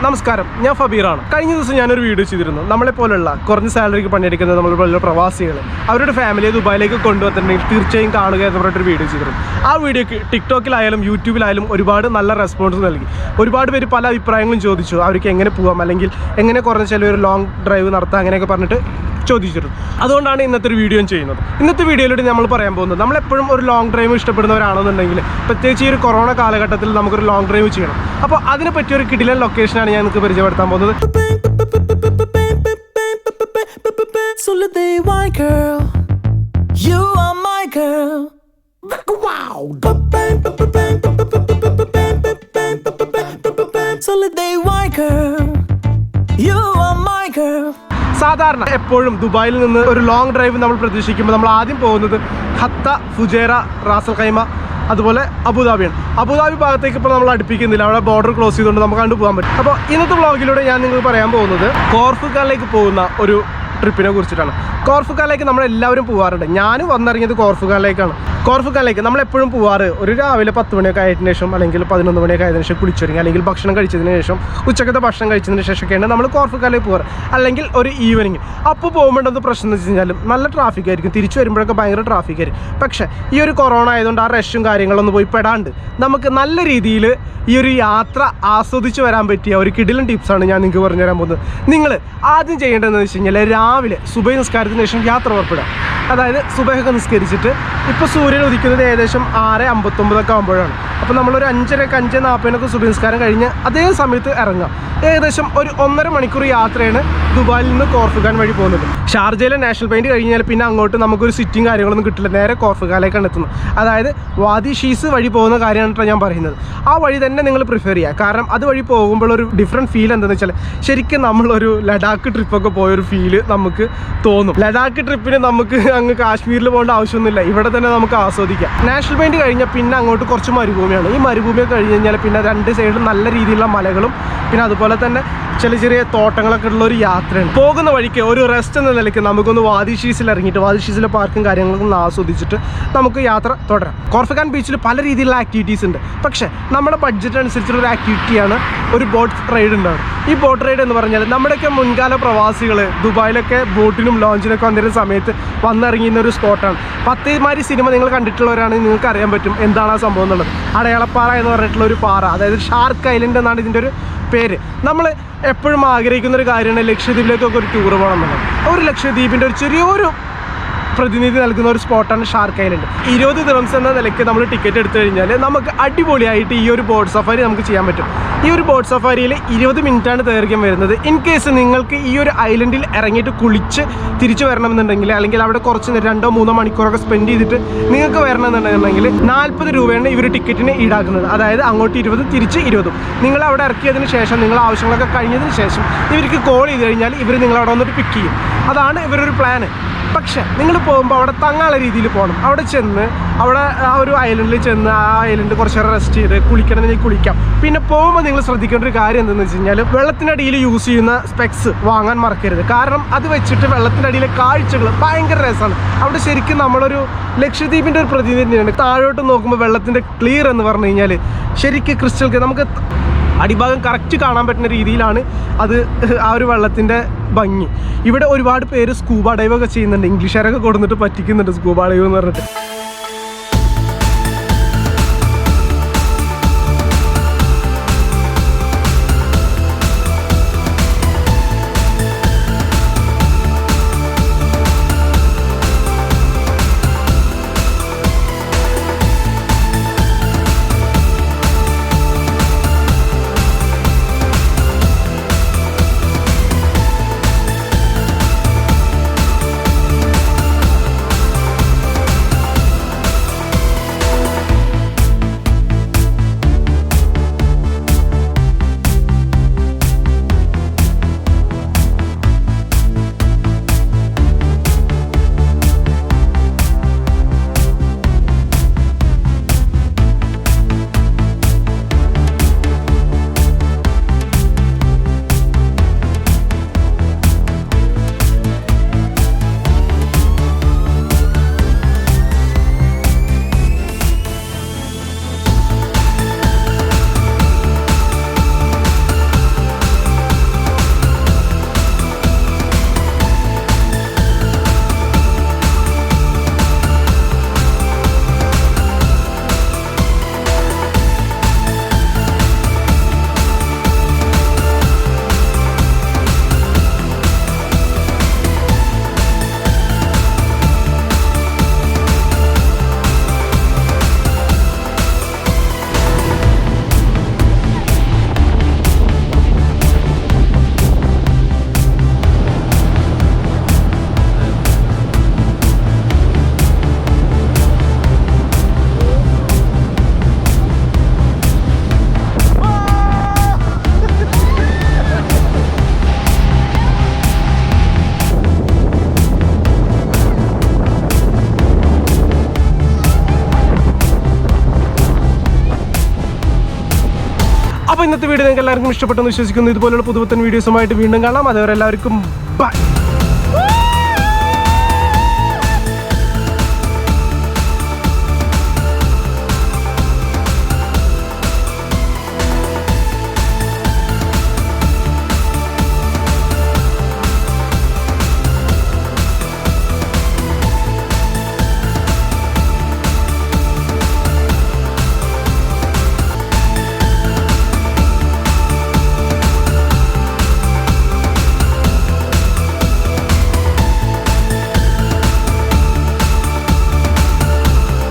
നമസ്കാരം, ഞാൻ ഫബീറാണ്. കഴിഞ്ഞ ദിവസം ഞാനൊരു വീഡിയോ ചെയ്തിരുന്നു. നമ്മളെപ്പോലുള്ള കുറഞ്ഞ സാലറിക്ക് പണിയെടുക്കുന്ന നമ്മളെപ്പോലുള്ള പ്രവാസികൾ അവരുടെ ഫാമിലിയെ ദുബായിലേക്ക് കൊണ്ടുവന്നിട്ടുണ്ടെങ്കിൽ തീർച്ചയായും കാണുക എന്ന് പറഞ്ഞിട്ടൊരു വീഡിയോ ചെയ്തിരുന്നു. ആ വീഡിയോക്ക് ടിക്ടോക്കിലായാലും യൂട്യൂബിലായാലും ഒരുപാട് നല്ല റെസ്പോൺസ് നൽകി. ഒരുപാട് പേര് പല അഭിപ്രായങ്ങളും ചോദിച്ചു. അവർക്ക് എങ്ങനെ പോകാം, അല്ലെങ്കിൽ എങ്ങനെ കുറഞ്ഞ ചിലവർ ലോങ് ഡ്രൈവ് നടത്താം, അങ്ങനെയൊക്കെ പറഞ്ഞിട്ട് ചോദിച്ചിരുന്നു. അതുകൊണ്ടാണ് ഇന്നത്തെ ഒരു വീഡിയോ ചെയ്യുന്നത്. ഇന്നത്തെ വീഡിയോയിലൂടെ നമ്മൾ പറയാൻ പോകുന്നത്, നമ്മളെപ്പോഴും ഒരു ലോങ് ഡ്രൈവ് ഇഷ്ടപ്പെടുന്നവരാണെന്നുണ്ടെങ്കിൽ, പ്രത്യേകിച്ച് ഈ ഒരു കൊറോണ കാലഘട്ടത്തിൽ നമുക്കൊരു ലോങ് ഡ്രൈവ് ചെയ്യണം. അപ്പോൾ അതിനെ പറ്റിയൊരു കിടിലൻ ലൊക്കേഷനാണ് ഞാൻ നിങ്ങൾക്ക് പരിചയപ്പെടുത്താൻ പോകുന്നത്. സാധാരണ എപ്പോഴും ദുബായിൽ നിന്ന് ഒരു ലോങ് ഡ്രൈവ് നമ്മൾ പ്രതീക്ഷിക്കുമ്പോൾ നമ്മൾ ആദ്യം പോകുന്നത് ഖത്ത, ഫുജൈറ, റാസൽ ഖൈമ, അതുപോലെ അബുദാബിയാണ്. അബുദാബി ഭാഗത്തേക്ക് ഇപ്പോൾ നമ്മൾ അടുപ്പിക്കുന്നില്ല, അവിടെ ബോർഡർ ക്ലോസ് ചെയ്തുകൊണ്ട് നമുക്ക് കണ്ടു പോകാൻ പറ്റും. അപ്പോൾ ഇന്നത്തെ വ്ളോഗിലൂടെ ഞാൻ നിങ്ങൾക്ക് പറയാൻ പോകുന്നത് കോർഫുഖാനിലേക്ക് പോകുന്ന ഒരു ട്രിപ്പിനെ കുറിച്ചിട്ടാണ്. കോർഫുഖാനിലേക്ക് നമ്മളെല്ലാവരും പോകാറുണ്ട്. ഞാനും വന്നിറങ്ങിയത് കോർഫുഖാനിലേക്കാണ്. കോർഫുഖാനിലേക്ക് നമ്മളെപ്പോഴും പോകാറ് ഒരു രാവിലെ 10 മണിയൊക്കെ ആയതിനു ശേഷം, അല്ലെങ്കിൽ 11 മണിയൊക്കെ ആയതിനു ശേഷം കുളിച്ചൊരുങ്ങി, അല്ലെങ്കിൽ ഭക്ഷണം കഴിച്ചതിന് ശേഷം, ഉച്ചക്കത്തെ ഭക്ഷണം കഴിച്ചതിന് ശേഷമൊക്കെയാണ് നമ്മൾ കോർഫുഖാനിലേക്ക് പോകാറ്. അല്ലെങ്കിൽ ഒരു ഈവനിങ്. അപ്പോൾ പോകുമ്പോഴൊന്ന് പ്രശ്നം എന്ന് വെച്ച് കഴിഞ്ഞാൽ നല്ല ട്രാഫിക് ആയിരിക്കും. തിരിച്ചു വരുമ്പോഴൊക്കെ ഭയങ്കര ട്രാഫിക് ആയിരിക്കും. പക്ഷേ ഈ ഒരു കൊറോണ ആയതുകൊണ്ട് ആ റഷും കാര്യങ്ങളൊന്നും പോയി പെടാണ്ട് നമുക്ക് നല്ല രീതിയിൽ ഈ ഒരു യാത്ര ആസ്വദിച്ച് വരാൻ പറ്റിയ ഒരു കിടിലൻ ടിപ്സാണ് ഞാൻ നിങ്ങൾക്ക് പറഞ്ഞു തരാൻ പോകുന്നത്. നിങ്ങൾ ആദ്യം ചെയ്യേണ്ടതെന്ന് വെച്ച് കഴിഞ്ഞാൽ രാവിലെ സുബഹി നിസ്കാരത്തിന് ശേഷം യാത്ര പുറപ്പെടുക. അതായത് സുബഹൊക്കെ നിസ്കരിച്ചിട്ട്, ഇപ്പോൾ സൂര്യൻ ഉദിക്കുന്നത് ഏകദേശം 6:59 ആകുമ്പോഴാണ്. അപ്പോൾ നമ്മളൊരു 5:40 സുബഹി നിസ്കാരം കഴിഞ്ഞ് അതേ സമയത്ത് ഇറങ്ങാം. ഏകദേശം ഒരു 1.5 മണിക്കൂർ യാത്രയാണ് ദുബായിൽ നിന്ന് കോർഫുഖാൻ വഴി പോകുന്നത്. ഷാർജയിലെ നാഷണൽ പോയിന്റ് കഴിഞ്ഞാൽ പിന്നെ അങ്ങോട്ട് നമുക്കൊരു സിറ്റിംഗ് കാര്യങ്ങളൊന്നും കിട്ടില്ല. നേരെ കോർഫുഖാനിലേക്കാണ് എത്തുന്നത്. അതായത് വാദി ഷീസ് വഴി പോകുന്ന കാര്യമാണ് ഞാൻ പറയുന്നത്. ആ വഴി തന്നെ നിങ്ങൾ പ്രിഫർ ചെയ്യുക. കാരണം അതുവഴി പോകുമ്പോൾ ഒരു ഡിഫറെൻറ്റ് ഫീൽ എന്താണെന്ന് വെച്ചാൽ, ശരിക്കും നമ്മളൊരു ലഡാക്ക് ട്രിപ്പൊക്കെ പോയൊരു ഫീല് നമുക്ക് തോന്നും. ലഡാക്ക് ട്രിപ്പിന് നമുക്ക് അങ്ങ് കാശ്മീരിൽ പോകേണ്ട ആവശ്യമൊന്നുമില്ല, ഇവിടെ തന്നെ നമുക്ക് ആസ്വദിക്കാം. നാഷണൽ പോയിന്റ് കഴിഞ്ഞാൽ പിന്നെ അങ്ങോട്ട് കുറച്ച് മരുഭൂമിയാണ്. ഈ മരുഭൂമിയൊക്കെ കഴിഞ്ഞ് കഴിഞ്ഞാൽ പിന്നെ രണ്ട് സൈഡിലും നല്ല രീതിയിലുള്ള മലകളും പിന്നെ അതുപോലെ തന്നെ ചെറിയ തോട്ടങ്ങളൊക്കെ ഉള്ള ഒരു യാത്രയാണ്. പോകുന്ന വഴിക്ക് ഒരു റെസ്റ്റ് എന്ന നിലയ്ക്ക് നമുക്കൊന്ന് വാദി ഷീസിൽ ഇറങ്ങിയിട്ട് വാദി ഷീസിലെ പാർക്കും കാര്യങ്ങളൊക്കെ ഒന്ന് ആസ്വദിച്ചിട്ട് നമുക്ക് യാത്ര തുടരാം. കോർഫുഖാൻ ബീച്ചിൽ പല രീതിയിലുള്ള ആക്ടിവിറ്റീസ് ഉണ്ട്. പക്ഷേ നമ്മുടെ ബഡ്ജറ്റ് അനുസരിച്ചുള്ളൊരു ആക്ടിവിറ്റിയാണ് ഒരു ബോട്ട് റൈഡ് ഉണ്ടാവും. ഈ ബോട്ട് റൈഡ് എന്ന് പറഞ്ഞാൽ നമ്മുടെയൊക്കെ മുൻകാല പ്രവാസികൾ ദുബായിലൊക്കെ ബോട്ടിനും ലോഞ്ചിനൊക്കെ വന്നിരുന്ന സമയത്ത് വന്നിറങ്ങിയിരുന്ന ഒരു സ്പോട്ടാണ്. പത്തേമാരി സിനിമ നിങ്ങൾ കണ്ടിട്ടുള്ളവരാണെങ്കിൽ നിങ്ങൾക്ക് അറിയാൻ പറ്റും എന്താണ് ആ സംഭവം എന്നുള്ളത്. അടയാളപ്പാറ എന്ന് പറഞ്ഞിട്ടുള്ള ഒരു പാറ, അതായത് ഷാർക്ക് ഐലൻഡ് എന്നാണ് ഇതിൻ്റെ ഒരു പേര്. നമ്മൾ എപ്പോഴും ആഗ്രഹിക്കുന്ന ഒരു കാര്യമാണ് ലക്ഷദ്വീപിലേക്കൊക്കെ ഒരു ടൂർ പോകണം എന്നുള്ളത്. ഒരു ലക്ഷദ്വീപിൻ്റെ ഒരു ചെറിയൊരു പ്രതിനിധി നൽകുന്ന ഒരു സ്പോട്ടാണ് ഷാർക്ക് ഐലൻഡ്. 20 ദിർഹംസ് എന്ന നിലയ്ക്ക് നമ്മൾ ടിക്കറ്റ് എടുത്തു കഴിഞ്ഞാൽ നമുക്ക് അടിപൊളിയായിട്ട് ഈ ഒരു ബോട്ട് സഫാരി നമുക്ക് ചെയ്യാൻ പറ്റും. ഈ ഒരു ബോട്ട് സഫാരിയിൽ 20 മിനിറ്റാണ് ദൈർഘ്യം വരുന്നത്. ഇൻ കേസ് നിങ്ങൾക്ക് ഈ ഒരു ഐലൻഡിൽ ഇറങ്ങിയിട്ട് കുളിച്ച് തിരിച്ചു വരണമെന്നുണ്ടെങ്കിൽ, അല്ലെങ്കിൽ അവിടെ കുറച്ച് 2-3 മണിക്കൂറൊക്കെ സ്പെൻഡ് ചെയ്തിട്ട് നിങ്ങൾക്ക് വരണമെന്നുണ്ടെങ്കിൽ 40 രൂപയാണ് ഇവർ ടിക്കറ്റിന് ഈടാക്കുന്നത്. അതായത് അങ്ങോട്ട് 20, തിരിച്ച് 20. നിങ്ങൾ അവിടെ ഇറക്കിയതിന് ശേഷം, നിങ്ങൾ ആവശ്യങ്ങളൊക്കെ കഴിഞ്ഞതിന് ശേഷം ഇവർക്ക് കോൾ ചെയ്ത് കഴിഞ്ഞാൽ ഇവർ നിങ്ങളവിടെ വന്നിട്ട് പിക്ക് ചെയ്യും. അതാണ് ഇവരൊരു പ്ലാന്. പക്ഷേ നിങ്ങൾ പോകുമ്പോൾ അവിടെ തങ്ങാനുള്ള രീതിയിൽ പോകണം. അവിടെ ചെന്ന് അവിടെ ആ ഒരു ഐലൻഡിൽ ചെന്ന് ആ ഐലൻഡ് കുറച്ച് നേരം റെസ്റ്റ് ചെയ്ത് കുളിക്കണമെങ്കിൽ കുളിക്കാം. പിന്നെ പോകുമ്പോൾ നിങ്ങൾ ശ്രദ്ധിക്കേണ്ട ഒരു കാര്യം എന്താണെന്ന് വെച്ച് കഴിഞ്ഞാൽ, വെള്ളത്തിനടിയിൽ യൂസ് ചെയ്യുന്ന സ്പെക്സ് വാങ്ങാൻ മറക്കരുത്. കാരണം അത് വെച്ചിട്ട് വെള്ളത്തിൻ്റെ അടിയിലെ കാഴ്ചകൾ ഭയങ്കര രസമാണ്. അവിടെ ശരിക്കും നമ്മളൊരു ലക്ഷദ്വീപിൻ്റെ ഒരു പ്രതിനിധിയാണ്. താഴോട്ട് നോക്കുമ്പോൾ വെള്ളത്തിൻ്റെ ക്ലിയർ എന്ന് പറഞ്ഞു കഴിഞ്ഞാൽ ശരിക്കും ക്രിസ്റ്റൽ നമുക്ക് അടിഭാഗം കറക്റ്റ് കാണാൻ പറ്റുന്ന രീതിയിലാണ് അത് ആ ഒരു വെള്ളത്തിൻ്റെ ഭംഗി. ഇവിടെ ഒരുപാട് പേര് സ്കൂബ ഡൈവ് ഒക്കെ ചെയ്യുന്നുണ്ട്. ഇംഗ്ലീഷുകാരൊക്കെ കൊടുത്തിട്ട് പറ്റിക്കുന്നുണ്ട് സ്കൂബ ഡൈവ് എന്ന് പറഞ്ഞിട്ട്. ഇന്നത്തെ വീഡിയോ നിങ്ങൾക്ക് എല്ലാവർക്കും ഇഷ്ടപ്പെട്ടെന്ന് വിശ്വസിക്കുന്നു. ഇതുപോലുള്ള പുതുപുത്തൻ വീഡിയോസുമായിട്ട് വീണ്ടും കാണാം. അതുവരെ എല്ലാവർക്കും ബൈ.